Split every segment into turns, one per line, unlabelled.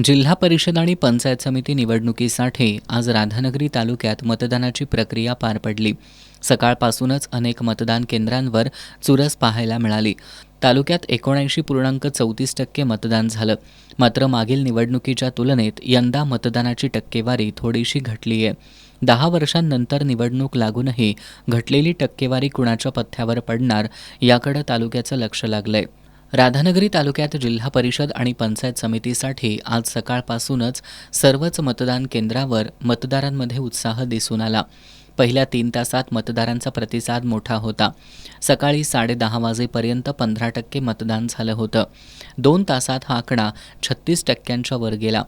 जिल्हा परिषद आणि पंचायत समिती निवडणुकीसाठी आज राधानगरी तालुक्यात मतदानाची प्रक्रिया पार पडली. सकाळपासूनच अनेक मतदान केंद्रांवर चुरस पाहायला मिळाली. तालुक्यात 79.34% मतदान झालं. मात्र मागील निवडणुकीच्या तुलनेत यंदा मतदानाची टक्केवारी थोडीशी घटली आहे. 10 वर्षांनंतर निवडणूक लागूनही घटलेली टक्केवारी कुणाच्या पथ्यावर पडणार याकडे तालुक्याचं लक्ष लागलंय. राधानगरी तालुक्यात जिल्हा परिषद आणि पंचायत समितीसाठी आज सकाळपासूनच सर्वच मतदान केंद्रावर मतदारांमध्ये उत्साह दिसून आला. पहिल्या 3 तासात मतदारांचा प्रतिसाद मोठा होता. सकाळी 10:30 वाजेपर्यंत 15% मतदान झालं होतं. 2 तासात हा आकडा 36% वर गेला.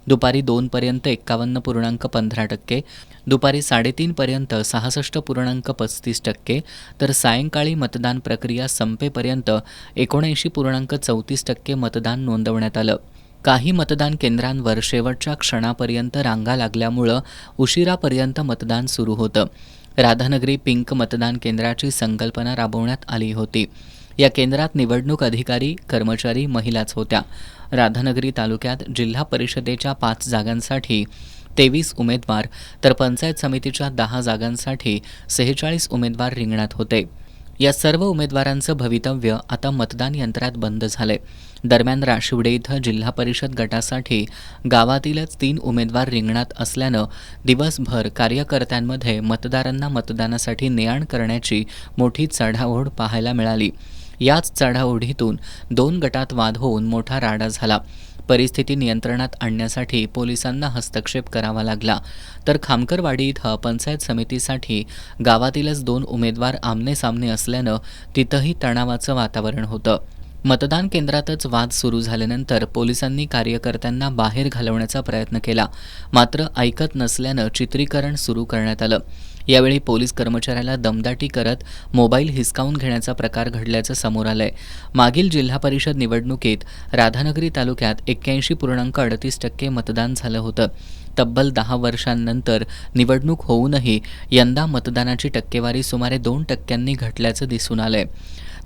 दुपारी 2 पर्यंत 51.15%, दुपारी 3:30 पर्यंत 66.35%, तर सायंकाळी मतदान प्रक्रिया संपेपर्यंत 79.34% मतदान नोंदवण्यात आलं. काही मतदान केंद्रांवर शेवटच्या क्षणापर्यंत रांगा लागल्यामुळं उशिरापर्यंत मतदान सुरू होतं. राधानगरी पिंक मतदान केंद्राची संकल्पना राबवण्यात आली होती. या केंद्रात निवडणूक अधिकारी, कर्मचारी महिलाच होत्या. राधानगरी तालुक्यात जिल्हा परिषदेच्या 5 जागांसाठी 23 उमेदवार तर पंचायत समितीच्या 10 जागांसाठी 46 उमेदवार रिंगणात होते. या सर्व उमेदवारांचं भवितव्य आता मतदान यंत्रात बंद झालंय. दरम्यान राशिवडे इथं जिल्हा परिषद गटासाठी गावातीलच 3 उमेदवार रिंगणात असल्यानं दिवसभर कार्यकर्त्यांमध्ये मतदारांना मतदानासाठी ने-आण करण्याची मोठी चढाओढ पाहायला मिळाली. याच चढाओढीतून 2 गटात वाद होऊन मोठा राडा झाला. परिस्थिती नियंत्रणात आणण्यासाठी पोलिसांना हस्तक्षेप करावा लागला. तर खामकरवाडी इथं पंचायत समितीसाठी गावातीलच 2 उमेदवार आमने-सामने असल्यानं तिथंही तणावाचं वातावरण होतं. मतदान केंद्रातच वाद सुरू झाल्यानंतर पोलिसांनी कार्यकर्त्यांना बाहेर घालवण्याचा प्रयत्न केला. मात्र ऐकत नसल्यानं चित्रीकरण सुरू करण्यात आलं. यावेळी पोलीस कर्मचाऱ्याला दमदाटी करत मोबाईल हिसकावून घेण्याचा प्रकार घडल्याचं समोर आलंय. मागील जिल्हा परिषद निवडणुकीत राधानगरी तालुक्यात 81.38% मतदान झालं होतं. तब्बल 10 वर्षांनंतर निवडणूक होऊनही यंदा मतदानाची टक्केवारी सुमारे 2% घटल्याचं दिसून आलंय.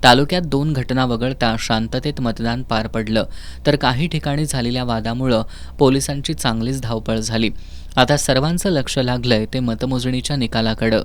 तालुक्यात 2 घटना वगळता शांततेत मतदान पार पडलं, तर काही ठिकाणी झालेल्या वादामुळं पोलिसांची चांगलीच धावपळ झाली. आता सर्वांचं लक्ष लागलंय ते मतमोजणीच्या निकालाकडं.